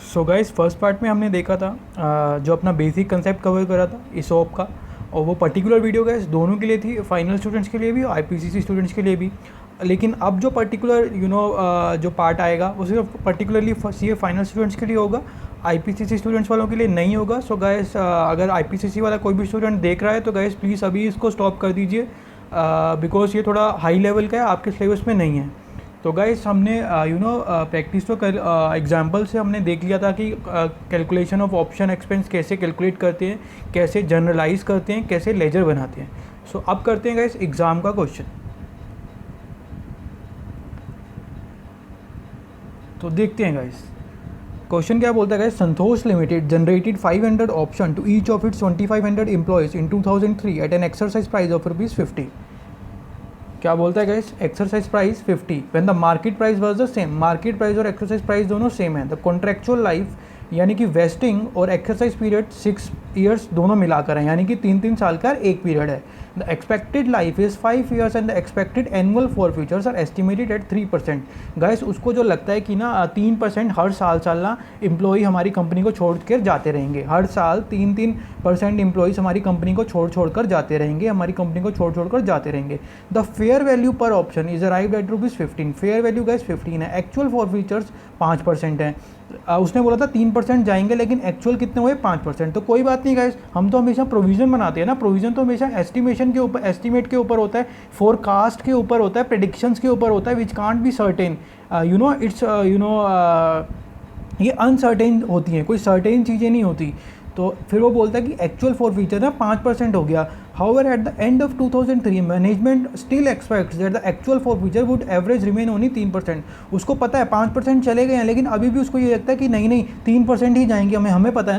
So guys first part में हमने देखा था जो अपना बेसिक कंसेप्ट कवर करा था इसोप का, और वो पर्टिकुलर वीडियो गाइस दोनों के लिए थी, फाइनल स्टूडेंट्स के लिए भी और आईपीसीसी स्टूडेंट्स के लिए भी। लेकिन अब जो पर्टिकुलर जो पार्ट आएगा वो सिर्फ पर्टिकुलरली सीए फाइनल स्टूडेंट्स के लिए होगा, आईपीसीसी स्टूडेंट्स वालों के लिए नहीं होगा। सो गाइस अगर आईपीसीसी वाला कोई भी स्टूडेंट देख रहा है तो गाइस प्लीज़ अभी इसको स्टॉप कर दीजिए, बिकॉज ये थोड़ा हाई लेवल का है, आपके सिलेबस में नहीं है। तो गाइस हमने प्रैक्टिस तो कर एग्जाम्पल से हमने देख लिया था कि कैलकुलेशन ऑफ ऑप्शन एक्सपेंस कैसे कैलकुलेट करते हैं, कैसे जनरलाइज करते हैं, कैसे लेजर बनाते हैं। सो अब करते हैं गाइस एग्ज़ाम का क्वेश्चन। तो देखते हैं गाइस क्वेश्चन क्या बोलता है guys. Santosh limited generated 500 option to each of its 2500 employees in 2003 at an exercise price of ₹50। क्या बोलता है guys, exercise price 50 when the market price was the same. Market price और एक्सरसाइज प्राइस दोनों same है। The contractual life यानी कि wasting और exercise period 6 years दोनों मिलाकर है, यानी कि 3-3 साल का एक पीरियड है। The expected life is 5 years and the expected annual forfeitures are estimated at 3%। Guys उसको जो लगता है कि ना 3% हर साल ना एम्प्लॉई हमारी कंपनी को छोड़ कर जाते रहेंगे, हर साल 3% एम्प्लॉइज़ हमारी कंपनी को छोड़ कर जाते रहेंगे, हमारी कंपनी को छोड़ कर जाते रहेंगे। द फेयर वैल्यू पर option is arrived at ₹15। Fair value guys 15 है, एक्चुअल फॉरफीचर्स 5% है। उसने बोला था 3% जाएंगे, लेकिन एक्चुअल कितने हुए 5%। तो कोई बात नहीं गाइस, हम तो हमेशा प्रोविज़न बनाते हैं ना, प्रोविज़न तो हमेशा एस्टिमेशन के ऊपर, एस्टिमेट के ऊपर होता है, फोरकास्ट के ऊपर होता है, प्रेडिक्शंस के ऊपर होता है, विच कांट बी सर्टेन। ये अनसर्टेन होती हैं, कोई सर्टेन चीज़ें नहीं होती। तो फिर वो बोलता है कि एक्चुअल फॉरफीचर ना 5% हो गया। However at the end of 2003 management still aspects that the actual forfeiture would average remain only 3%। उसको पता है 5% चले गए हैं, लेकिन अभी भी उसको ये लगता है कि नहीं 3% ही जाएंगे, हमें पता है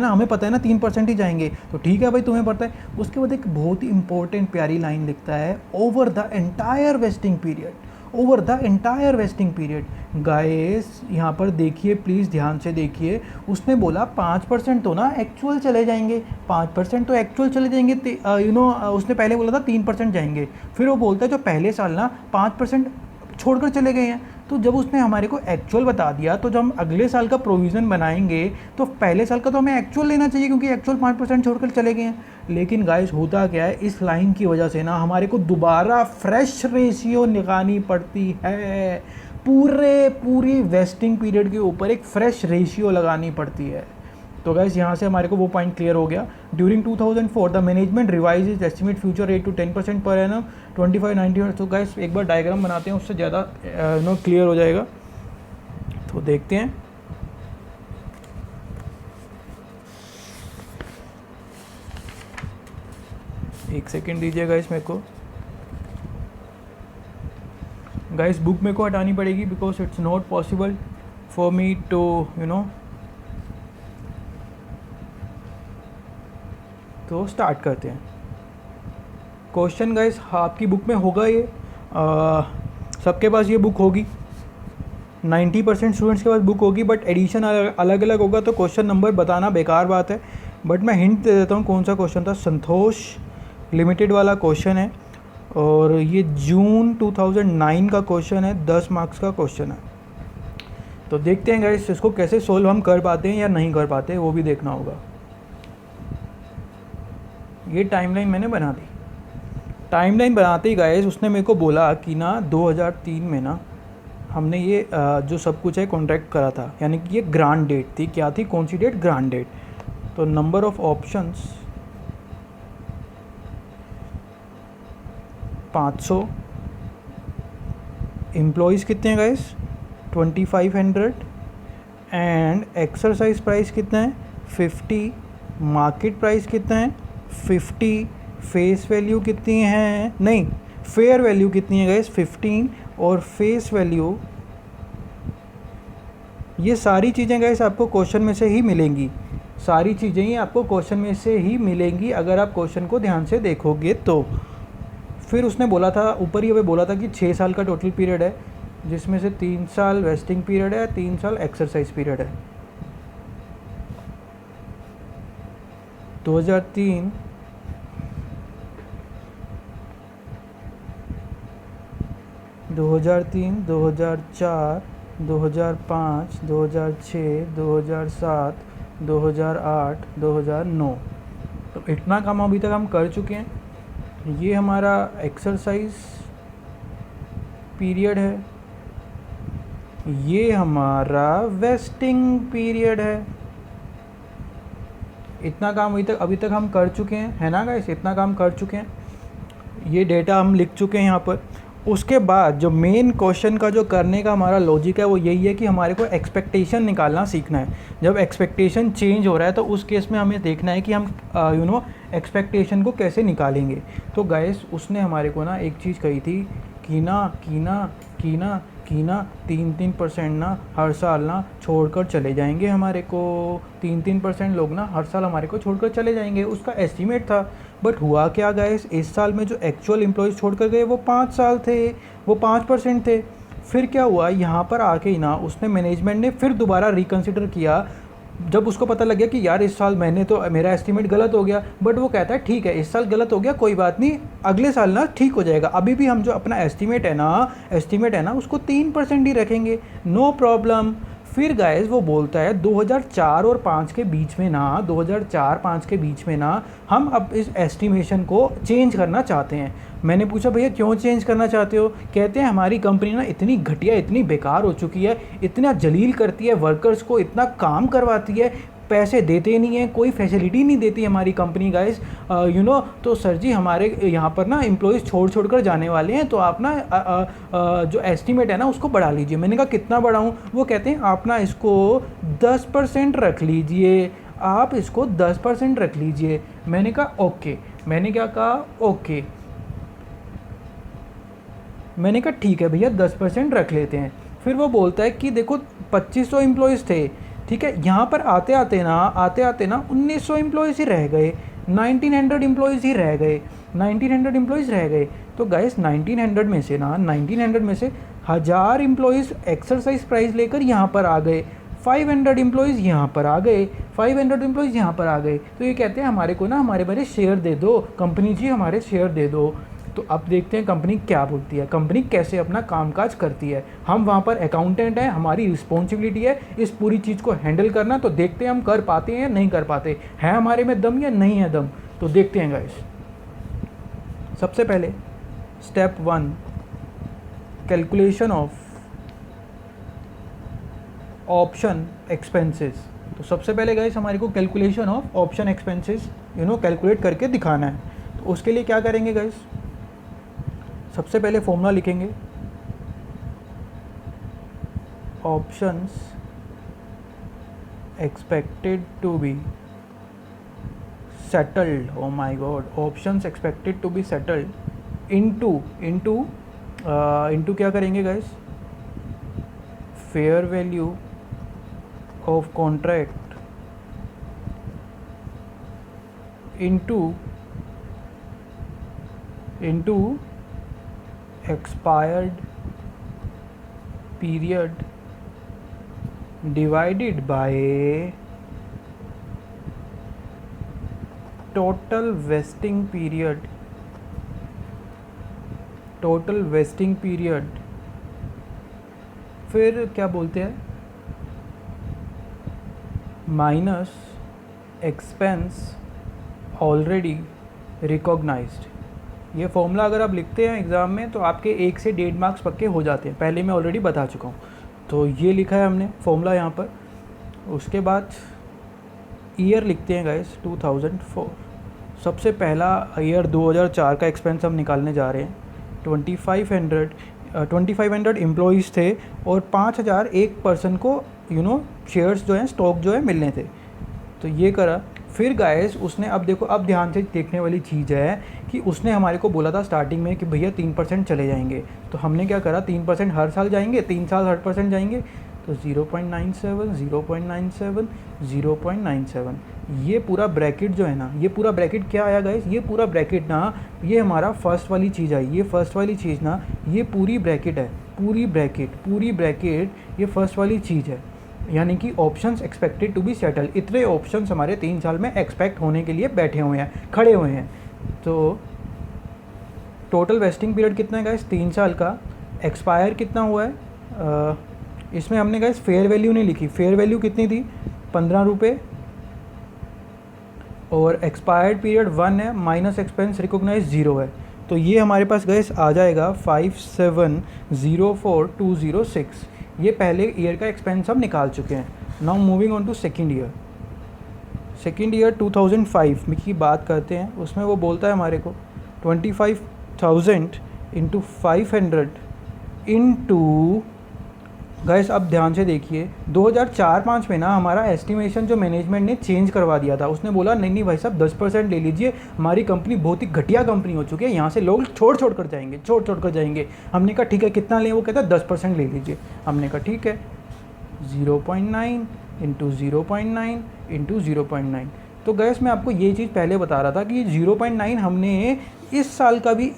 ना 3% ही जाएंगे। तो ठीक है भाई, तुम्हें पता है। उसके बाद एक बहुत ही इंपॉर्टेंट प्यारी लाइन लिखता है, over the entire vesting period. Over the entire vesting period. Guys यहाँ पर देखिए, प्लीज़ ध्यान से देखिए, उसने बोला 5% तो ना एक्चुअल चले जाएंगे, 5% तो एक्चुअल चले जाएंगे। उसने पहले बोला था 3% जाएंगे, फिर वो बोलता है जो पहले साल ना 5% छोड़कर चले गए हैं। तो जब उसने हमारे को एक्चुअल बता दिया, तो जब हम अगले साल का प्रोविज़न बनाएंगे तो पहले साल का तो हमें एक्चुअल लेना चाहिए, क्योंकि एक्चुअल 5% छोड़कर चले गए हैं। लेकिन गाइस होता क्या है, इस लाइन की वजह से ना हमारे को दोबारा फ्रेश रेशियो निकालनी पड़ती है, पूरी वेस्टिंग पीरियड के ऊपर एक फ्रेश रेशियो लगानी पड़ती है। तो गाइस यहाँ से हमारे को वो पॉइंट क्लियर हो गया। During 2004 the management revise is estimate future rate to 10% per annum 25-90। तो गाइस एक बार डायग्राम बनाते हैं, उससे ज़्यादा क्लियर हो जाएगा। तो देखते हैं। एक सेकेंड दीजिए गाइस मेरे को। गाइस बुक मेरे को हटानी पड़ेगी, because it's not possible for me to तो स्टार्ट करते हैं। क्वेश्चन गाइस आपकी बुक में होगा ये, सबके पास ये बुक होगी, 90% स्टूडेंट्स के पास बुक होगी, बट एडिशन अलग अलग होगा, तो क्वेश्चन नंबर बताना बेकार बात है। बट मैं हिंट दे देता हूँ कौन सा क्वेश्चन था। संतोष लिमिटेड वाला क्वेश्चन है, और ये जून 2009 का क्वेश्चन है, 10 मार्क्स का क्वेश्चन है। तो देखते हैं गाइस इसको कैसे सोल्व हम कर पाते हैं या नहीं कर पाते, वो भी देखना होगा। ये टाइमलाइन मैंने बना दी। टाइमलाइन बनाते ही गाइस उसने मेरे को बोला कि ना 2003 में ना हमने ये जो सब कुछ है कॉन्ट्रैक्ट करा था, यानी कि ये ग्रांट डेट थी। क्या थी, कौन सी डेट, ग्रांट डेट। तो नंबर ऑफ ऑप्शंस 500, एम्प्लॉयज़ कितने हैं गाइस 2500, एंड एक्सरसाइज प्राइस कितना है 50, मार्केट प्राइस कितना है 50, फेस वैल्यू कितनी है, नहीं फेयर वैल्यू कितनी है गाइस 15, और फेस वैल्यू। ये सारी चीज़ें गाइस आपको क्वेश्चन में से ही मिलेंगी, सारी चीज़ें ही आपको क्वेश्चन में से ही मिलेंगी अगर आप क्वेश्चन को ध्यान से देखोगे तो। फिर उसने बोला था, ऊपर ही हमें बोला था कि 6 साल का टोटल पीरियड है, जिसमें से 3 साल वेस्टिंग पीरियड है, 3 साल एक्सरसाइज पीरियड है। 2003 2004 2005, 2006, 2007, 2008, 2009। तो इतना काम अभी तक हम कर चुके हैं। ये हमारा एक्सरसाइज पीरियड है, ये हमारा वेस्टिंग पीरियड है। इतना काम अभी तक हम कर चुके हैं, है ना गाइस, इतना काम कर चुके हैं। ये डेटा हम लिख चुके हैं यहाँ पर। उसके बाद जो मेन क्वेश्चन का जो करने का हमारा लॉजिक है वो यही है कि हमारे को एक्सपेक्टेशन निकालना सीखना है। जब एक्सपेक्टेशन चेंज हो रहा है तो उस केस में हमें देखना है कि हम एक्सपेक्टेशन को कैसे निकालेंगे। तो गाइस उसने हमारे को ना एक चीज़ कही थी कि ना 3% ना हर साल ना छोड़कर चले जाएंगे हमारे को, 3% लोग ना हर साल हमारे को छोड़कर चले जाएंगे, उसका एस्टीमेट था। बट हुआ क्या गाइस, इस साल में जो एक्चुअल एम्प्लॉयज़ छोड़कर गए वो 5 साल थे, वो 5% थे। फिर क्या हुआ, यहाँ पर आके ही ना उसने मैनेजमेंट ने फिर दोबारा रिकन्सिडर किया। जब उसको पता लग गया कि यार इस साल मेरा एस्टीमेट गलत हो गया, बट वो कहता है ठीक है इस साल गलत हो गया कोई बात नहीं, अगले साल ना ठीक हो जाएगा। अभी भी हम जो अपना एस्टीमेट है ना उसको 3% ही रखेंगे, नो प्रॉब्लम। फिर गाइस वो बोलता है 2004 और 5 के बीच में ना, 2004-5 के बीच में ना हम अब इस एस्टिमेशन को चेंज करना चाहते हैं। मैंने पूछा भैया क्यों चेंज करना चाहते हो? कहते हैं हमारी कंपनी ना इतनी घटिया, इतनी बेकार हो चुकी है, इतना जलील करती है वर्कर्स को, इतना काम करवाती है, पैसे देते नहीं है, कोई फैसिलिटी नहीं देती हमारी कंपनी गाइस, तो सर जी हमारे यहाँ पर ना एम्प्लॉयज़ छोड़ कर जाने वाले हैं, तो आप ना जो एस्टीमेट है ना उसको बढ़ा लीजिए। मैंने कहा कितना बढ़ाऊँ? वो कहते हैं आप ना इसको 10% रख लीजिए, आप इसको 10% रख लीजिए। मैंने कहा ओके, मैंने क्या कहा ओके, मैंने कहा ठीक है भैया 10% रख लेते हैं। फिर वो बोलता है कि देखो 2500 एम्प्लॉयज़ थे, ठीक है, यहाँ पर आते आते ना 1900 एम्प्लॉयज़ ही रह गए, 1900 एम्प्लॉयज़ ही रह गए, 1900 एम्प्लॉयज़ रह गए। तो गाइस 1900 में से ना 1900 में से 1000 एम्प्लॉयज़ एक्सरसाइज प्राइस लेकर यहाँ पर आ गए, 500 एम्प्लॉयज़ यहाँ पर आ गए, 500 एम्प्लॉयज़ यहाँ पर आ गए। तो ये कहते हैं हमारे को ना हमारे शेयर दे दो, कंपनी जी हमारे शेयर दे दो। तो अब देखते हैं कंपनी क्या बोलती है, कंपनी कैसे अपना कामकाज करती है। हम वहाँ पर अकाउंटेंट हैं, हमारी रिस्पॉन्सिबिलिटी है इस पूरी चीज़ को हैंडल करना। तो देखते हैं हम कर पाते हैं या नहीं कर पाते, है हमारे में दम या नहीं है दम। तो देखते हैं गाइस। सबसे पहले step 1, calculation of option expenses. तो सबसे पहले गाइस हमारे को calculation of option expenses calculate करके दिखाना है। तो उसके लिए क्या करेंगे गाइस, सबसे पहले फॉर्मूला लिखेंगे, options expected to be settled, oh my god, options expected to be settled into क्या करेंगे guys, fair value of contract into expired period divided by total vesting period, फिर क्या बोलते हैं, माइनस एक्सपेंस ऑलरेडी रिकॉग्नाइज्ड। ये formula अगर आप लिखते हैं एग्ज़ाम में तो आपके 1 से 1.5 मार्क्स पक्के हो जाते हैं, पहले मैं ऑलरेडी बता चुका हूँ। तो ये लिखा है हमने फॉर्मूला यहाँ पर। उसके बाद ईयर लिखते हैं गाइस 2004। सबसे पहला ईयर 2004 का एक्सपेंस हम निकालने जा रहे हैं। 2500 एम्प्लॉयज़ थे और 5000 एक पर्सन को शेयर्स जो हैं, स्टॉक जो है मिलने थे। तो ये करा। फिर गाइस उसने, अब देखो, अब ध्यान से देखने वाली चीज़ है कि उसने हमारे को बोला था स्टार्टिंग में कि भैया 3% चले जाएंगे। तो हमने क्या करा, 3% हर साल जाएंगे, 3 साल 100% जाएंगे। तो 0.97, 0.97, 0.97, ये पूरा ब्रैकेट जो है ना, ये पूरा ब्रैकेट क्या आया गाइस, ये पूरा ब्रैकेट ना, ये हमारा फर्स्ट वाली चीज़ आई। ये फर्स्ट वाली चीज़ ना, ये पूरी ब्रैकेट है, पूरी ब्रैकेट ये फर्स्ट वाली चीज़ है। यानी कि options expected to be settled, इतने ऑप्शंस हमारे 3 साल में एक्सपेक्ट होने के लिए बैठे हुए हैं, खड़े हुए हैं। तो टोटल वेस्टिंग पीरियड कितना है गाइस, 3 साल का। एक्सपायर कितना हुआ है, इसमें हमने गाइस फेयर वैल्यू नहीं लिखी, फेयर वैल्यू कितनी थी 15 रुपये और एक्सपायर्ड पीरियड 1 है, माइनस एक्सपेंस रिकॉग्नाइज 0 है। तो ये हमारे पास गैस आ जाएगा 5704206। ये पहले ईयर का एक्सपेंस हम निकाल चुके हैं। Now moving on to second year. Second year 2005 में की बात करते हैं, उसमें वो बोलता है हमारे को 25,000 इंटू 500 इंटू गैस। अब ध्यान से देखिए 2004-05 में ना हमारा एस्टिमेशन जो मैनेजमेंट ने चेंज करवा दिया था, उसने बोला नहीं नहीं भाई साहब 10% ले लीजिए, हमारी कंपनी बहुत ही घटिया कंपनी हो चुकी है, यहाँ से लोग छोड़ कर जाएंगे। हमने कहा ठीक है कितना लें, वो कहता है 10% ले लीजिए। हमने कहा ठीक है 0.9 इंटू 0.9 इंटू 0.9। तो गैस मैं आपको ये चीज़ पहले बता रहा था कि 0.9 हमने इस साल का भी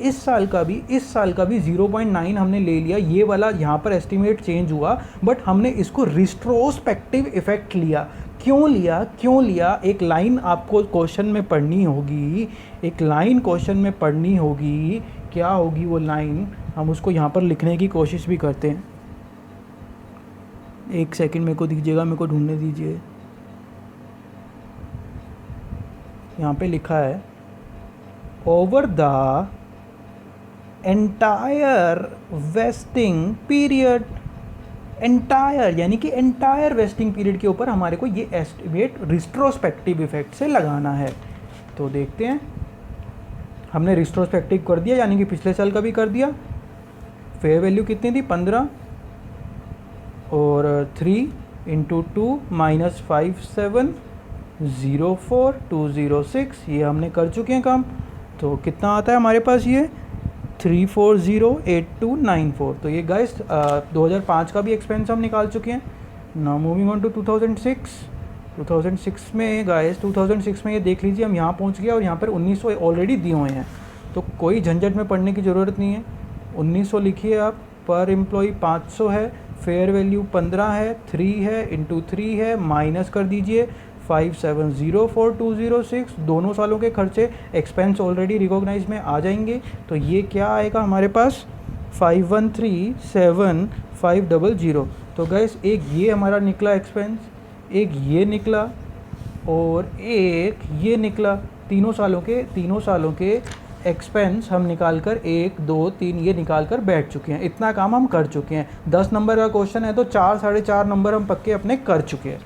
0.9 हमने ले लिया। ये वाला यहाँ पर एस्टिमेट चेंज हुआ, बट हमने इसको रिस्ट्रोस्पेक्टिव इफेक्ट लिया। क्यों लिया? एक लाइन आपको क्वेश्चन में पढ़नी होगी, क्या होगी वो लाइन, हम उसको यहाँ पर लिखने की कोशिश भी करते हैं। एक सेकंड मेरे को दीजिएगा, मेरे को ढूंढने दीजिए। यहाँ पे लिखा है over the entire vesting period. Entire यानी कि एंटायर वेस्टिंग पीरियड के ऊपर हमारे को ये एस्टिमेट रिस्ट्रोस्पेक्टिव इफेक्ट से लगाना है। तो देखते हैं, हमने रिस्ट्रोस्पेक्टिव कर दिया यानी कि पिछले साल का भी कर दिया। फेयर वैल्यू कितनी थी 15 और 3 इंटू 2 माइनस 5704,206, ये हमने कर चुके हैं काम। तो कितना आता है हमारे पास ये 3408294। तो ये गाइस 2005 का भी एक्सपेंस हम निकाल चुके हैं। नाउ मूविंग ऑन टू 2006 में गाइस 2006 में ये देख लीजिए हम यहाँ पहुँच गए और यहाँ पर 1900 ऑलरेडी दिए हुए हैं, तो कोई झंझट में पढ़ने की ज़रूरत नहीं है। 1900 लिखिए आप, पर एम्प्लॉई 500 है, फेयर वैल्यू 15 है, 3 है इंटू 3 है, माइनस कर दीजिए 5704,206। दोनों सालों के खर्चे एक्सपेंस ऑलरेडी रिकॉग्नाइज में आ जाएंगे। तो ये क्या आएगा हमारे पास 5137500। तो गैस एक ये हमारा निकला एक्सपेंस, एक ये निकला और एक ये निकला। तीनों सालों के एक्सपेंस हम निकाल कर 1 2 3 ये निकाल कर बैठ चुके हैं। इतना काम हम कर चुके हैं। 10 नंबर का क्वेश्चन है तो 4 साढ़े 4 नंबर हम पक्के अपने कर चुके हैं।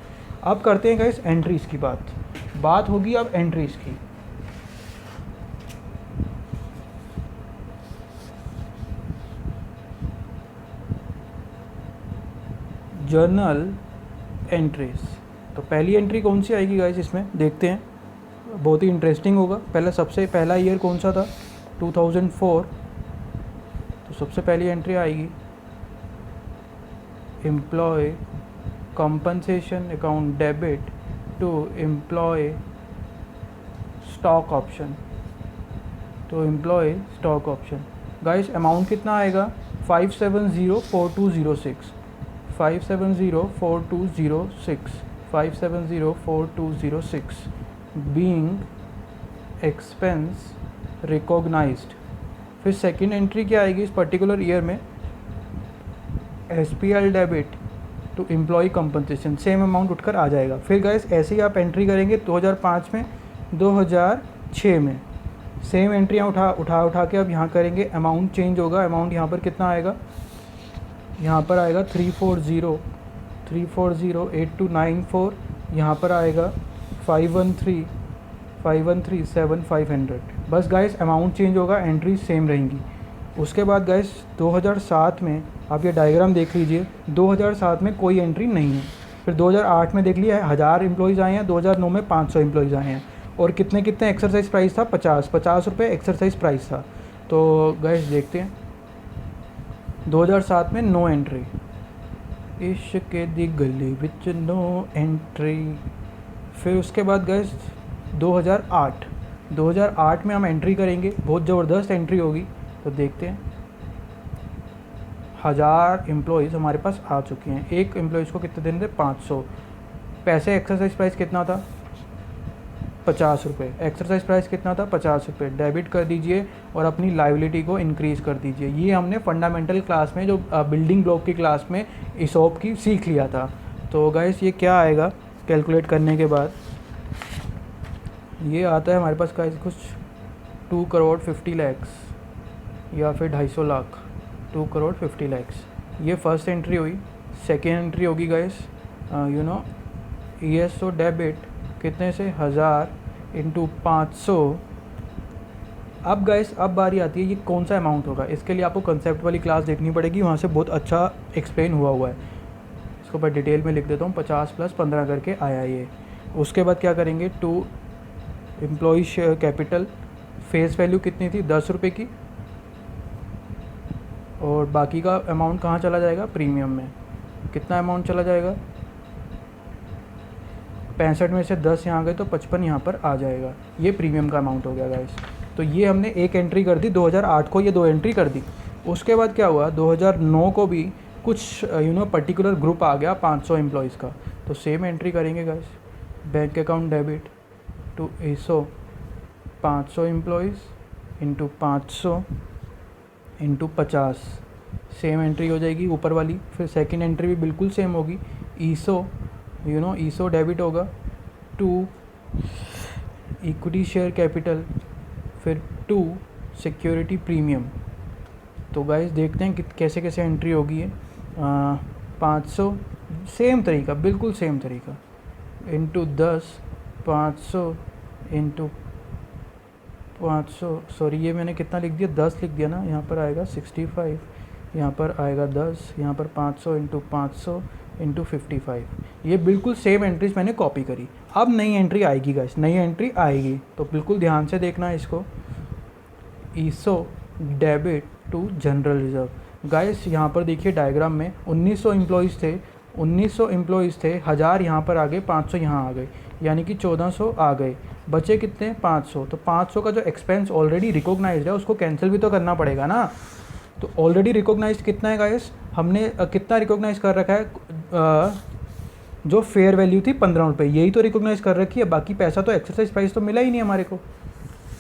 अब करते हैं गाइस एंट्रीज़ की बात होगी अब एंट्रीज़ की। Journal entries. तो पहली एंट्री कौन सी आएगी गाइस, इसमें देखते हैं, बहुत ही इंटरेस्टिंग होगा। सबसे पहला ईयर कौन सा था 2004। तो सबसे पहली एंट्री आएगी employee compensation account debit to employee stock option। Guys amount कितना आएगा 5704206 being expense recognized। फिर सेकेंड एंट्री क्या आएगी इस पर्टिकुलर ईयर में, SPL debit to employee compensation, same amount उठकर आ जाएगा। फिर गाइस ऐसे ही आप एंट्री करेंगे 2005 में, 2006 में, सेम एंट्रियाँ उठा के अब यहाँ करेंगे। अमाउंट चेंज होगा, अमाउंट यहाँ पर कितना आएगा, यहाँ पर आएगा 3408294, यहाँ पर आएगा 5137500। बस गाइस अमाउंट चेंज होगा, एंट्री सेम रहेंगी। उसके बाद गाइस 2007 में आप ये डायग्राम देख लीजिए, 2007 में कोई एंट्री नहीं है। फिर 2008 में देख लिया 1000 एम्प्लॉयज़ आए हैं, 2009 में 500 एम्प्लॉयज़ आए हैं। और कितने एक्सरसाइज प्राइस था 50 रुपये एक्सरसाइज प्राइस था। तो गाइस देखते हैं 2007 में नो एंट्री, इश्क दी गली विच नो एंट्री। फिर उसके बाद गाइस 2008 में हम एंट्री करेंगे, बहुत ज़बरदस्त एंट्री होगी। तो देखते हैं 1000 एम्प्लॉयज़ हमारे पास आ चुके हैं। एक एम्प्लॉयज़ को कितने देने थे 500। पैसे एक्सरसाइज प्राइस कितना था ₹50। एक्सरसाइज प्राइस कितना था? ₹50। डेबिट कर दीजिए और अपनी लायबिलिटी को इंक्रीज़ कर दीजिए। ये हमने फंडामेंटल क्लास में जो बिल्डिंग ब्लॉक की क्लास में ईसॉप की सीख लिया था। तो गाइस ये क्या आएगा कैलकुलेट करने के बाद? ये आता है हमारे पास गाइस कुछ 2,50,00,000 या फिर 250 लाख। 2,50,00,000 ये फर्स्ट एंट्री हुई। सेकेंड एंट्री होगी गाइस ESO डेबिट कितने से? 1000 इंटू 500। अब गाइस अब बारी आती है ये कौन सा अमाउंट होगा। इसके लिए आपको कंसेप्ट वाली क्लास देखनी पड़ेगी, वहाँ से बहुत अच्छा एक्सप्लेन हुआ है। इसको मैं डिटेल में लिख देता हूँ। 50 + 15 करके आया ये। उसके बाद क्या करेंगे? 2 employee share capital, face value कितनी थी? ₹10 की, और बाकी का अमाउंट कहाँ चला जाएगा? प्रीमियम में। कितना अमाउंट चला जाएगा? 65 में से 10 यहाँ गए तो 55 यहाँ पर आ जाएगा। ये प्रीमियम का अमाउंट हो गया गाइस। तो ये हमने एक एंट्री कर दी, 2008 को ये 2 एंट्री कर दी। उसके बाद क्या हुआ? 2009 को भी कुछ पर्टिकुलर ग्रुप आ गया 500 एम्प्लॉयज़ का, तो सेम एंट्री करेंगे guys. Bank account debit to ESO 500 employees into 500 into 50, same entry हो जाएगी ऊपर वाली। फिर सेकंड एंट्री भी बिल्कुल सेम होगी। ESO डेबिट होगा टू इक्विटी शेयर कैपिटल, फिर टू सिक्योरिटी प्रीमियम। तो गाइस देखते हैं कि कैसे कैसे एंट्री होगी ये। 500 सेम तरीका, बिल्कुल सेम तरीका, इंटू 10, 500 इंटू 500, सॉरी ये मैंने कितना लिख दिया? 10 लिख दिया ना। यहाँ पर आएगा 65, यहाँ पर आएगा 10, यहाँ पर 500 इंटू 500 इंटू 55। ये बिल्कुल सेम एंट्रीज मैंने कॉपी करी। अब नई एंट्री आएगी गाइस, नई एंट्री आएगी तो बिल्कुल ध्यान से देखना है इसको। ESO debit to general reserve. Guys यहाँ पर देखिए डायग्राम में 1900 एम्प्लॉयज़ थे, 1900 एम्प्लॉयज़ थे, 1000 यहाँ पर आ गए, 500 यहाँ आ गए, यानी कि 1400 आ गए। बचे कितने? 500। तो 500 का जो एक्सपेंस ऑलरेडी रिकॉग्नाइज्ड है उसको कैंसिल भी तो करना पड़ेगा ना। तो ऑलरेडी रिकॉग्नाइज्ड कितना है गाइस? हमने कितना रिकॉग्नाइज कर रखा है? जो फेयर वैल्यू थी ₹15, यही तो रिकॉग्नाइज कर रखी है। बाकी पैसा तो एक्सरसाइज प्राइस तो मिला ही नहीं हमारे को।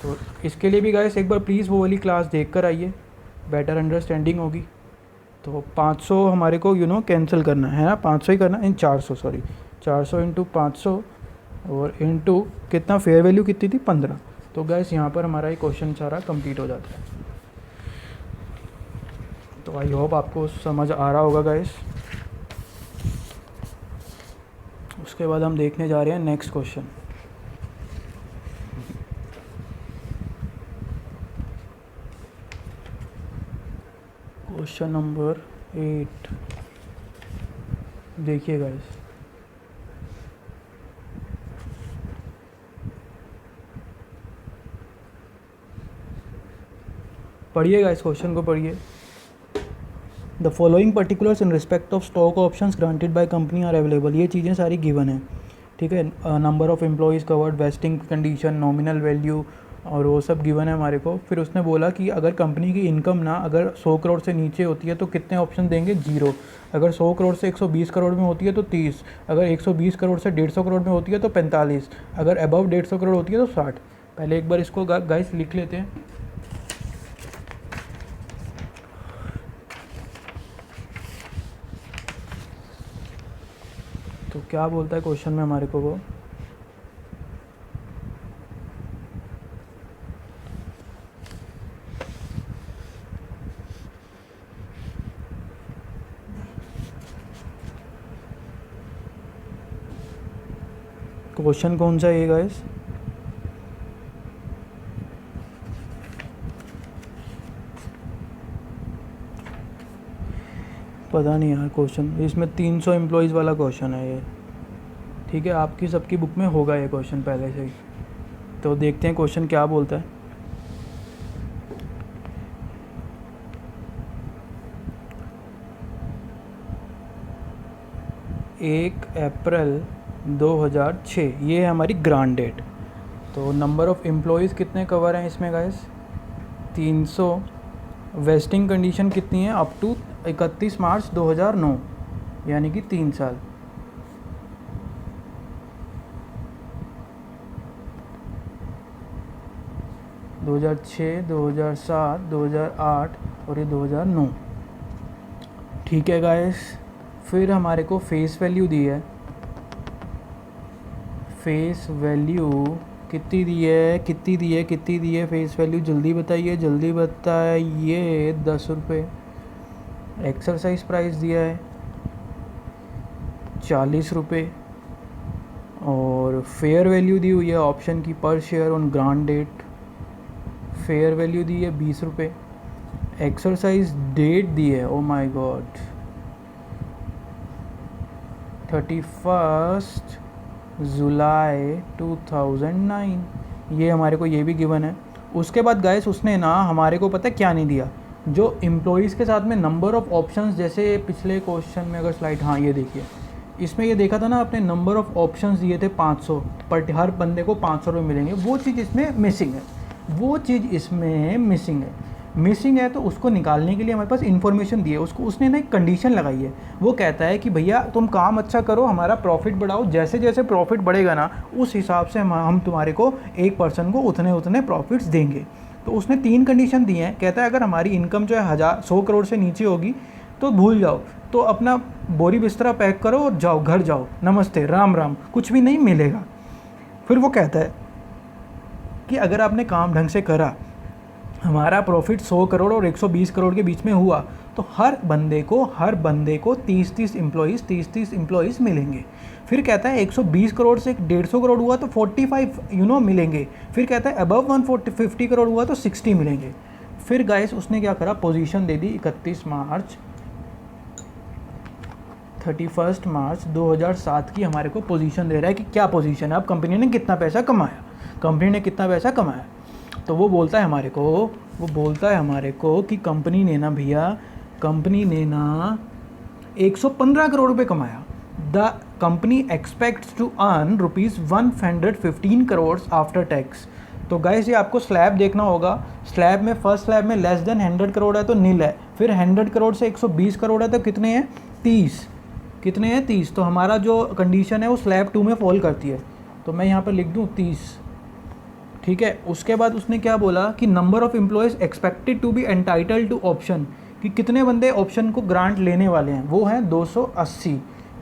तो इसके लिए भी गाइस एक बार प्लीज़ वो वाली क्लास देख कर आइए, बेटर अंडरस्टैंडिंग होगी। तो 500 हमारे को कैंसिल करना है ना, 500 ही करना है, 400 सॉरी 400 इंटू 500 और इंटू कितना? फेयर वैल्यू कितनी थी? 15। तो गाइस यहाँ पर हमारा ये क्वेश्चन सारा कंप्लीट हो जाता है। तो आई होप आपको समझ आ रहा होगा गाइस। उसके बाद हम देखने जा रहे हैं नेक्स्ट क्वेश्चन। क्वेश्चन नंबर 8 देखिए गाइस। पढ़िएगा इस क्वेश्चन को, पढ़िए। The following particulars in respect of stock options granted by company are available. ये चीज़ें सारी गिवन है, ठीक है। Number of employees covered, vesting condition, nominal value और वो सब गिवन है हमारे को। फिर उसने बोला कि अगर कंपनी की इनकम ना अगर 100 करोड़ से नीचे होती है तो कितने ऑप्शन देंगे? 0। अगर 100 करोड़ से 120 करोड़ में होती है तो 30। अगर 120 करोड़ से 150 करोड़ में होती है तो 45। अगर अबव 150 करोड़ होती है तो 60। पहले एक बार इसको गाइस लिख लेते हैं। तो क्या बोलता है क्वेश्चन में हमारे को वो? क्वेश्चन कौन सा है गाइस? पता नहीं यार क्वेश्चन, इसमें 300 एम्प्लॉयज़ वाला क्वेश्चन है ये, ठीक है। आपकी सबकी बुक में होगा ये क्वेश्चन पहले से ही। तो देखते हैं क्वेश्चन क्या बोलता है। एक अप्रैल 2006 ये है हमारी ग्रांट डेट। तो नंबर ऑफ़ एम्प्लॉयज़ कितने कवर हैं इसमें गाइस? 300। वेस्टिंग कंडीशन कितनी है? अप टू 31 मार्च 2009, यानी कि 3 साल। 2006, 2007, 2008 और ये 2009। ठीक है गाइस, फिर हमारे को फेस वैल्यू दी है। फेस वैल्यू कितनी दी है, कितनी दी है, कितनी दी है फेस वैल्यू? जल्दी बताइए, जल्दी बताइए। 10 रुपये। एक्सरसाइज प्राइस दिया है 40 रुपये। और फेयर वैल्यू दी हुई है ऑप्शन की पर share on grant date. Fair value दी है 20 रुपये। एक्सरसाइज डेट दी है, ओ माय गॉड, 31 जुलाई 2009। ये हमारे को ये भी गिवन है। उसके बाद गाइस उसने ना हमारे को पता है क्या नहीं दिया, जो एम्प्लॉयज़ के साथ में नंबर ऑफ़ ऑप्शंस, जैसे पिछले क्वेश्चन में अगर स्लाइड, हाँ ये देखिए, इसमें ये देखा था ना आपने, नंबर ऑफ़ ऑप्शंस दिए थे 500, पर हर बंदे को 500 रुपये मिलेंगे। वो चीज़ इसमें मिसिंग है, वो चीज़ इसमें मिसिंग है। तो उसको निकालने के लिए हमारे पास इन्फॉर्मेशन दी है। उसको उसने ना एक कंडीशन लगाई है। वो कहता है कि भैया तुम काम अच्छा करो, हमारा प्रॉफिट बढ़ाओ, जैसे जैसे प्रॉफिट बढ़ेगा ना उस हिसाब से हम तुम्हारे को एक पर्सन को उतने उतने प्रॉफिट्स देंगे। तो उसने 3 कंडीशन दी हैं। कहता है अगर हमारी इनकम जो है 100 करोड़ से नीचे होगी तो भूल जाओ, तो अपना बोरी बिस्तरा पैक करो और जाओ, घर जाओ, नमस्ते, राम राम, कुछ भी नहीं मिलेगा। फिर वो कहता है कि अगर आपने काम ढंग से करा, हमारा प्रॉफिट 100 करोड़ और 120 करोड़ के बीच में हुआ, तो हर बंदे को 30 एम्प्लॉयज़ मिलेंगे। फिर कहता है 120 करोड़ से 150 करोड़ हुआ तो 45 मिलेंगे। फिर कहता है अबव 150 करोड़ हुआ तो 60 मिलेंगे। फिर गाइस उसने क्या करा, पोजीशन दे दी 31 मार्च 2007 की हमारे को पोजीशन दे रहा है कि क्या पोजीशन है, अब कंपनी ने कितना पैसा कमाया। तो वो बोलता है हमारे को कि कंपनी ने ना 115 करोड़ रुपए कमाया। The company expects to earn ₹115 crore after tax. तो गाइस ये आपको स्लैब देखना होगा। स्लैब में फर्स्ट स्लैब में लेस देन 100 करोड़ है तो नील है, फिर 100 करोड़ से 120 करोड़ है तो कितने हैं, 30। तो हमारा जो कंडीशन है वो स्लैब 2 में फॉल करती है। तो मैं यहाँ पर लिख दूँ 30। ठीक है। उसके बाद उसने क्या बोला कि number of employees expected to be entitled to option, कि कितने बंदे ऑप्शन को ग्रांट लेने वाले हैं, वो हैं 280।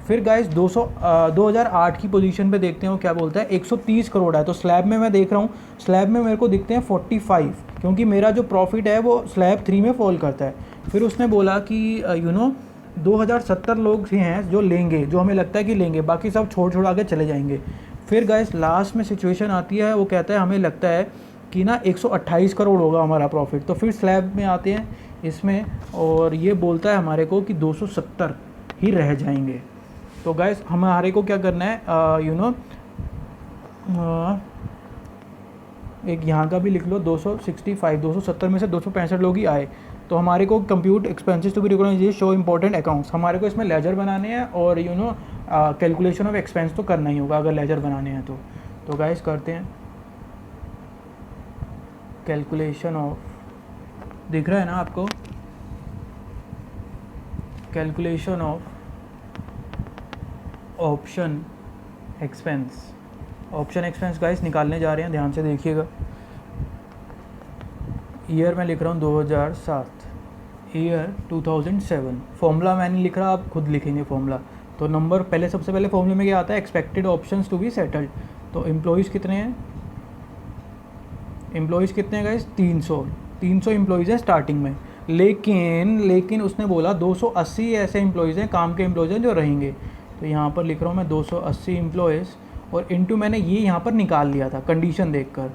फिर गाइस 2008 की पोजीशन पे देखते हैं वो क्या बोलता है, 130 करोड़ है। तो स्लैब में मैं देख रहा हूँ, स्लैब में मेरे को दिखते हैं 45, क्योंकि मेरा जो प्रॉफिट है वो स्लैब 3 में फॉल करता है। फिर उसने बोला कि 2070 लोग हैं जो लेंगे, जो हमें लगता है कि लेंगे, बाकी सब छोड़ के चले जाएंगे। फिर गाइस लास्ट में सिचुएशन आती है, वो कहता है हमें लगता है कि ना 128 करोड़ होगा हमारा प्रॉफिट। तो फिर स्लैब में आते हैं इसमें, और ये बोलता है हमारे को कि 270 ही रह जाएंगे। तो गाइस हमारे को क्या करना है, एक यहाँ का भी लिख लो, 270 में से 265 लोग ही आए। तो हमारे को compute expenses to be recognized show important accounts, हमारे को इसमें लेजर बनाने हैं और कैलकुलेशन ऑफ एक्सपेंस तो करना ही होगा अगर लेजर बनाने हैं तो गाइस करते हैं कैलकुलेशन ऑफ, दिख रहा है ना आपको, calculation of option expense guys निकालने जा रहे हैं, ध्यान से देखिएगा। ईयर में लिख रहा हूँ 2007, ईयर 2007। फॉर्मूला मैं नहीं लिख रहा, आप खुद लिखेंगे फॉर्मूला। तो नंबर पहले, सबसे पहले फॉर्मूले में क्या आता है, expected options to be settled. तो एम्प्लॉयज़ कितने हैं गाइस, 300 एम्प्लॉयज़ हैं स्टार्टिंग में। लेकिन उसने बोला 280 ऐसे एम्प्लॉयज़ हैं, काम के एम्प्लॉयज़ हैं जो रहेंगे। तो यहाँ पर लिख रहा हूँ मैं 280 एम्प्लॉयज़, और इनटू मैंने ये यहाँ पर निकाल लिया था कंडीशन देखकर।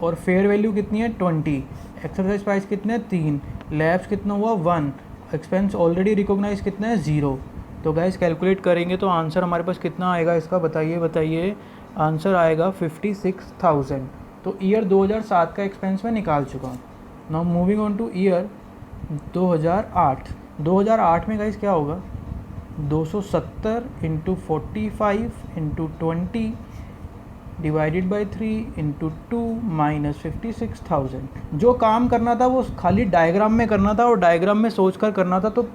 और फेयर वैल्यू कितनी है, 20। एक्सरसाइज प्राइस कितने, 3। लैब्स कितना हुआ, 1। एक्सपेंस ऑलरेडी रिकॉग्नाइज कितना है, 0। तो गाइस कैलकुलेट करेंगे तो आंसर हमारे पास कितना आएगा इसका, बताइए। आंसर आएगा 56,000। तो ईयर 2007 का एक्सपेंस मैं निकाल चुका हूँ। Now moving on two year 2008 में गाइस क्या होगा, 270 into 45 into 20 divided by 3 into 2 minus 56,000। जो काम करना था वो खाली डायग्राम में करना था और डायग्राम में सोच कर करना था। तो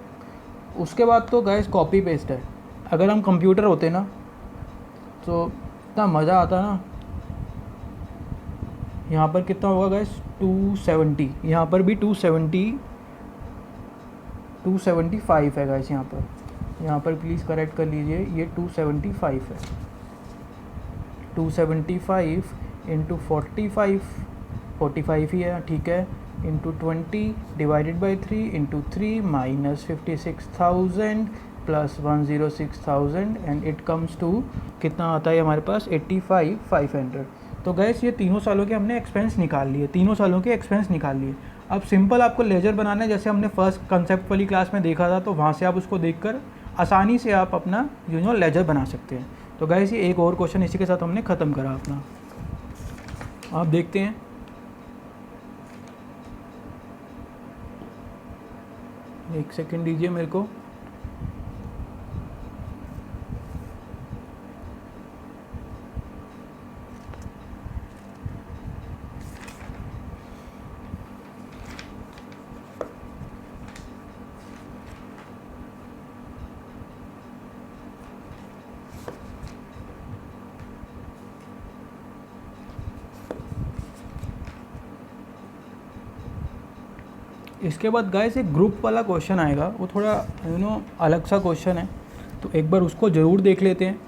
उसके बाद तो गाइस कॉपी पेस्ट है। अगर हम कंप्यूटर होते ना तो इतना मज़ा आता ना, यहाँ पर कितना होगा गाइस 270, यहाँ पर भी 275 है गाइस। यहाँ पर प्लीज़ करेक्ट कर लीजिए, ये 275 है। 275 इंटू 45 ही है, ठीक है, into 20 divided by 3 into 3 minus 56,000 plus 106,000 and it comes to कितना आता है हमारे पास 85,500। तो गैस ये तीनों सालों के हमने एक्सपेंस निकाल लिए, तीनों सालों के एक्सपेंस निकाल लिए। अब सिंपल आपको लेजर बनाना है, जैसे हमने फर्स्ट कंसेप्ट वाली क्लास में देखा था, तो वहाँ से आप उसको देखकर आसानी से आप अपना लेजर बना सकते हैं। तो गैस ये एक और क्वेश्चन इसी के साथ हमने ख़त्म करा अपना। आप देखते हैं, एक सेकंड दीजिए मेरे को। इसके बाद गाइस एक ग्रुप वाला क्वेश्चन आएगा, वो थोड़ा अलग सा क्वेश्चन है, तो एक बार उसको ज़रूर देख लेते हैं।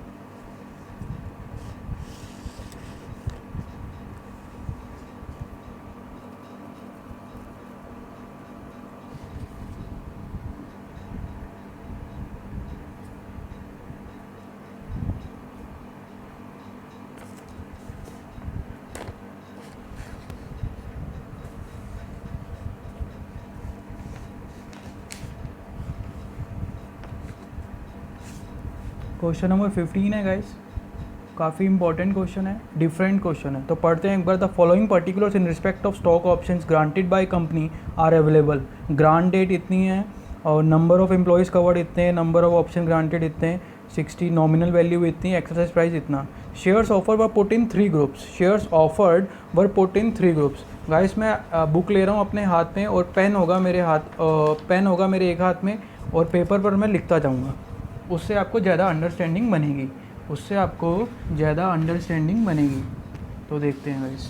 क्वेश्चन नंबर 15 है गाइस, काफ़ी इंपॉर्टेंट क्वेश्चन है, डिफरेंट क्वेश्चन है। तो पढ़ते हैं एक बार। The following particulars in respect of stock options granted by company are available. Grant date इतनी है और नंबर ऑफ एम्प्लॉयज़ कवर्ड इतने हैं, नंबर ऑफ ऑप्शन ग्रांटेड इतने 60, नॉमिनल वैल्यू इतनी, एक्सरसाइज प्राइस इतना। Shares offer were put in 3 groups. Shares offered were put in 3 groups. Guys मैं book ले रहा हूँ अपने हाथ में और पेन होगा मेरे एक हाथ में और पेपर पर मैं लिखता जाऊँगा, उससे आपको ज़्यादा अंडरस्टैंडिंग बनेगी। तो देखते हैं गाइस।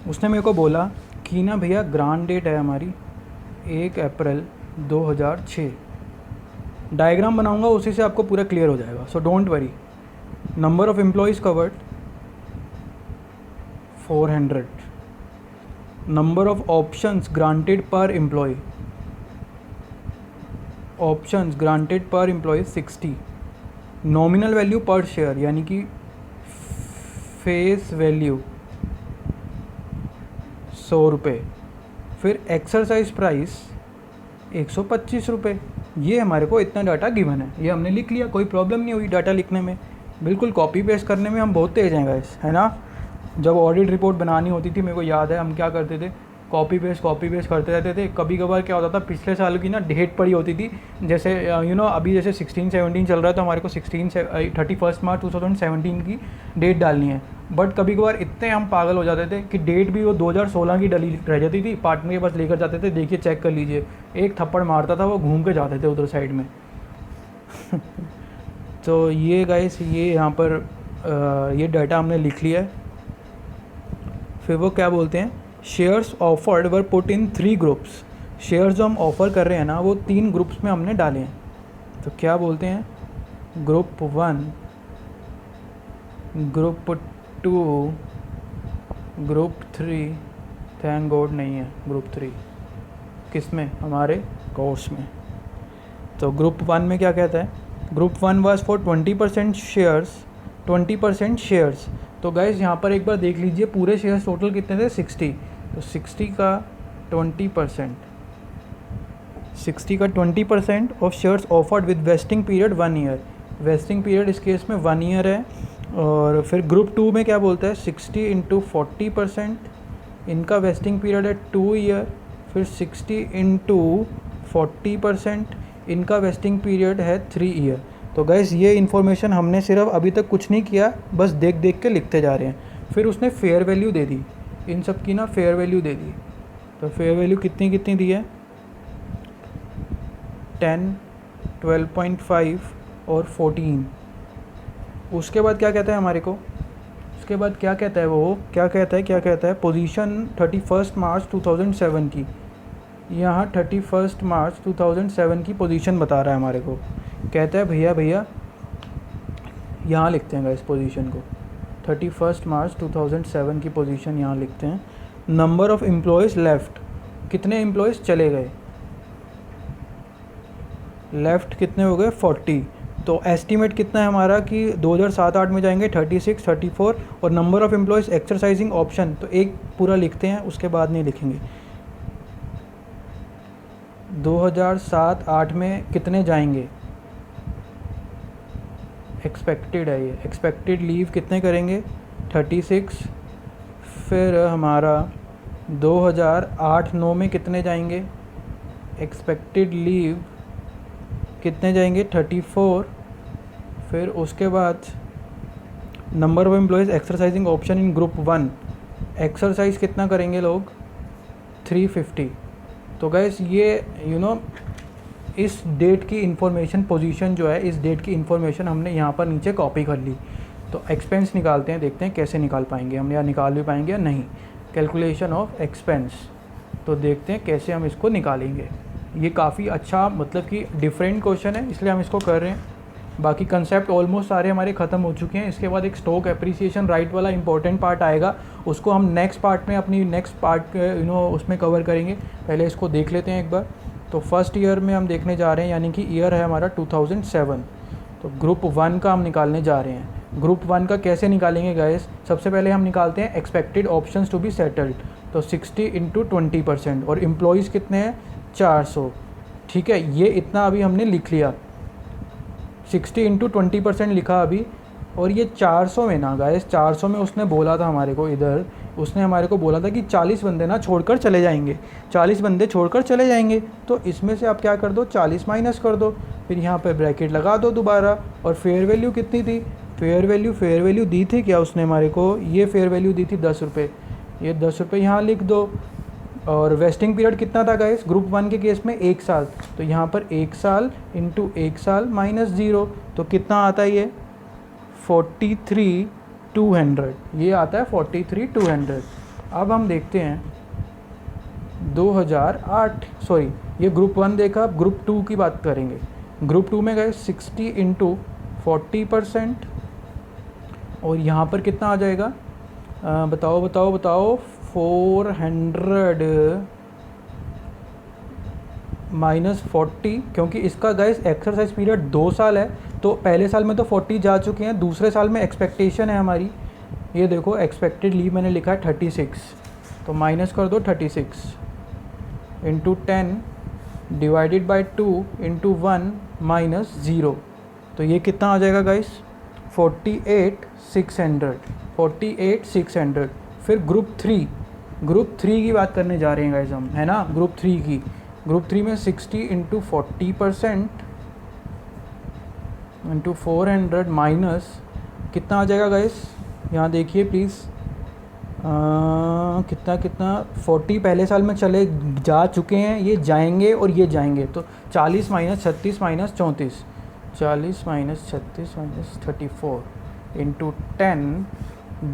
उसने मेरे को बोला कि ना भैया ग्रांट डेट है हमारी 1 अप्रैल 2006। डायग्राम बनाऊंगा, उसी से आपको पूरा क्लियर हो जाएगा, so don't worry. Number of employees covered 400। Number of options granted पर एम्प्लॉय, 60। नॉमिनल वैल्यू पर शेयर यानी कि फेस वैल्यू 100 रुपये। फिर एक्सरसाइज प्राइस 125 रुपये। ये हमारे को इतना डाटा गिवन है, ये हमने लिख लिया, कोई प्रॉब्लम नहीं हुई डाटा लिखने में, बिल्कुल कॉपी पेस्ट करने में हम बहुत तेज हैं गाइस, है ना। जब ऑडिट रिपोर्ट बनानी होती थी, मेरे को याद है हम क्या करते थे, कॉपी पेस्ट करते रहते थे। कभी कभार क्या होता था, पिछले साल की ना डेट पड़ी होती थी, जैसे अभी जैसे 16-17 चल रहा है, तो हमारे को 31 मार्च 2017 की डेट डालनी है। बट कभी कभार इतने हम पागल हो जाते थे कि डेट भी वो 2016 की डली रह जाती थी। पार्टनर के पास लेकर जाते थे, देखिए चेक कर लीजिए, एक थप्पड़ मारता था, वो घूम के जाते थे उधर साइड में। तो ये गाइस, ये यहाँ पर ये डाटा हमने लिख लिया है। फिर वो क्या बोलते हैं, shares offered were put in 3 groups. Shares जो हम ऑफ़र कर रहे हैं ना, वो 3 ग्रुप्स में हमने डाले हैं। तो क्या बोलते हैं, group 1, group 2, group 3। Thank God नहीं है ग्रुप 3, किस में, हमारे कोर्स में। तो ग्रुप 1 में क्या कहता है, ग्रुप 1 वाज फॉर 20% शेयर्स। तो गाइस यहाँ पर एक बार देख लीजिए, पूरे शेयर्स टोटल कितने थे, 60। तो 60 का 20% of shares offered with vesting period 1 year. Vesting period इस केस में 1 ईयर है। और फिर ग्रुप 2 में क्या बोलता है, 60 इंटू 40%, इनका वेस्टिंग पीरियड है 2 ईयर। फिर 60 इंटू 40%, इनका वेस्टिंग पीरियड है 3 ईयर। तो गैस ये इन्फॉर्मेशन हमने सिर्फ अभी तक कुछ नहीं किया, बस देख देख के लिखते जा रहे हैं। फिर उसने फेयर वैल्यू दे दी, इन सब की ना फेयर वैल्यू दे दी। तो फेयर वैल्यू कितनी दी है, 10, 12.5 और 14। उसके बाद क्या कहता है हमारे को, उसके बाद क्या कहता है वो, क्या कहता है पोजीशन 31 मार्च 2007 की, यहाँ 31 मार्च 2007 की पोजीशन बता रहा है हमारे को। कहता है भैया यहाँ लिखते हैं इस पोजीशन को, 31 मार्च 2007 की पोजीशन यहाँ लिखते हैं। नंबर ऑफ़ एम्प्लॉयज़ लेफ़्ट, कितने एम्प्लॉयज़ चले गए, लेफ़्ट कितने हो गए 40। तो एस्टीमेट कितना है हमारा कि 2007-8 में जाएंगे 36, 34, और number of employees exercising option तो एक पूरा लिखते हैं, उसके बाद नहीं लिखेंगे। 2007-8 में कितने जाएंगे, एक्सपेक्टेड है ये, एक्सपेक्टेड लीव कितने करेंगे 36। फिर हमारा 2008-9 में कितने जाएंगे, एक्सपेक्टेड लीव कितने जाएंगे 34। फिर उसके बाद number of employees exercising option in group 1, exercise कितना करेंगे लोग 350। तो गैस ये इस डेट की इंफॉर्मेशन, पोजीशन जो है इस डेट की इंफॉर्मेशन हमने यहाँ पर नीचे कॉपी कर ली। तो एक्सपेंस निकालते हैं, देखते हैं कैसे निकाल पाएंगे हम, या निकाल भी पाएंगे या नहीं। कैलकुलेशन ऑफ एक्सपेंस, तो देखते हैं कैसे हम इसको निकालेंगे। ये काफ़ी अच्छा मतलब कि डिफरेंट क्वेश्चन है, इसलिए हम इसको कर रहे हैं। बाकी कंसेप्ट ऑलमोस्ट सारे हमारे ख़त्म हो चुके हैं। इसके बाद एक स्टॉक एप्रिसिएशन राइट वाला इंपॉर्टेंट पार्ट आएगा, उसको हम नेक्स्ट पार्ट में, अपनी नेक्स्ट पार्ट उसमें कवर करेंगे। पहले इसको देख लेते हैं एक बार। तो फर्स्ट ईयर में हम देखने जा रहे हैं, यानी कि ईयर है हमारा 2007। तो ग्रुप 1 का हम निकालने जा रहे हैं। ग्रुप 1 का कैसे निकालेंगे गाइस, सबसे पहले हम निकालते हैं expected options to be settled. तो 60 इंटू 20%, और एम्प्लॉयज़ कितने हैं 400। ठीक है, ये इतना अभी हमने लिख लिया, 60 इंटू 20% लिखा अभी। और ये 400 में ना गाइस, 400 में उसने बोला था हमारे को, इधर उसने हमारे को बोला था कि 40 बंदे ना छोड़कर चले जाएंगे, 40 बंदे छोड़कर चले जाएंगे। तो इसमें से आप क्या कर दो, 40 माइनस कर दो, फिर यहाँ पे ब्रैकेट लगा दो दोबारा। और फेयर वैल्यू कितनी थी, फेयर वैल्यू दी थी क्या उसने हमारे को, ये फेयर वैल्यू दी थी 10 रुपये, ये 10 रुपये यहाँ लिख दो। और वेस्टिंग पीरियड कितना था गाइस ग्रुप 1 के केस में 1 साल, तो यहाँ पर 1 साल इंटू 1 साल माइनस 0, तो कितना आता है ये 43,200, ये आता है 43,200। अब हम देखते हैं 2008, सॉरी ये ग्रुप 1 देखा, अब ग्रुप 2 की बात करेंगे। ग्रुप 2 में गए 60 इंटू 40%, और यहाँ पर कितना आ जाएगा, बताओ 400 माइनस 40, क्योंकि इसका गाइस एक्सरसाइज पीरियड 2 साल है, तो पहले साल में तो 40 जा चुके हैं, दूसरे साल में एक्सपेक्टेशन है हमारी, ये देखो एक्सपेक्टेड लीव मैंने लिखा है 36, तो माइनस कर दो 36 into 10 divided by 2 into 1 minus 0, तो ये कितना आ जाएगा गाइस 48,600। फिर ग्रुप 3 की बात करने जा रहे हैं गाइस हम, है ना। ग्रुप 3 में 60 इंटू 40% इंटू 400 माइनस कितना आ जाएगा गाइस, यहाँ देखिए प्लीज़, कितना 40 पहले साल में चले जा चुके हैं, ये जाएंगे और ये जाएंगे, तो 40 minus 36 minus 34, 40 minus 36 minus 34 into 10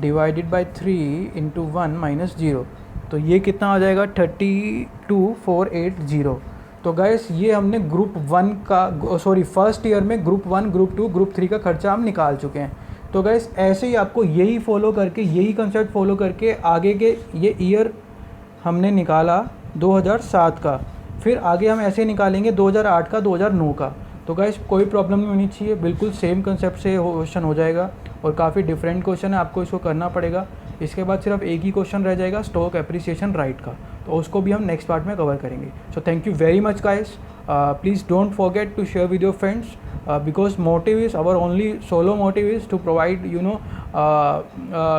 divided by 3 into 1 minus 0, तो ये कितना आ जाएगा 32,480। तो गाइस ये हमने ग्रुप 1 का, सॉरी फर्स्ट ईयर में ग्रुप 1, ग्रुप 2, ग्रुप 3 का खर्चा हम निकाल चुके हैं। तो गाइस ऐसे ही आपको यही फॉलो करके, यही कंसेप्ट फॉलो करके आगे के ये ईयर हमने निकाला 2007 का, फिर आगे हम ऐसे निकालेंगे 2008 का, 2009 का। तो गाइस कोई प्रॉब्लम नहीं होनी चाहिए, बिल्कुल सेम कंसेप्ट से क्वेश्चन हो जाएगा, और काफ़ी डिफरेंट क्वेश्चन है, आपको इसको करना पड़ेगा। इसके बाद सिर्फ एक ही क्वेश्चन रह जाएगा स्टॉक एप्रिसिएशन राइट का, तो उसको भी हम नेक्स्ट पार्ट में कवर करेंगे। So thank you very much guys, please don't forget to share with your friends, because motive is our only solo motive is to provide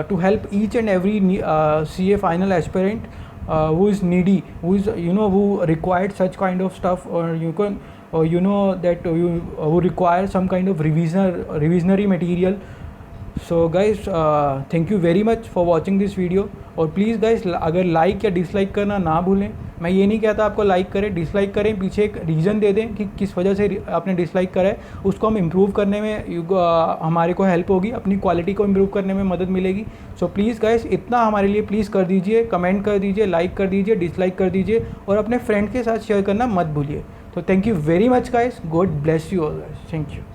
to help each and every CA final aspirant who is needy, who is who required such kind of stuff, or you can that who require some kind of revisionary material. So guys thank you very much for watching this video, और please guys अगर like या dislike करना ना भूलें, मैं ये नहीं कहता आपको लाइक करें, डिसलाइक करें, पीछे एक रीज़न दे दें कि किस वजह से आपने डिसलाइक करा है, उसको हम इम्प्रूव करने में हमारे को हेल्प होगी, अपनी क्वालिटी को इम्प्रूव करने में मदद मिलेगी। सो प्लीज़ गाइस इतना हमारे लिए प्लीज़ कर दीजिए, कमेंट कर दीजिए, लाइक कर दीजिए, डिसलाइक कर दीजिए और अपने फ्रेंड के साथ शेयर करना मत भूलिए। तो thank you very much guys, God bless you all guys, thank you.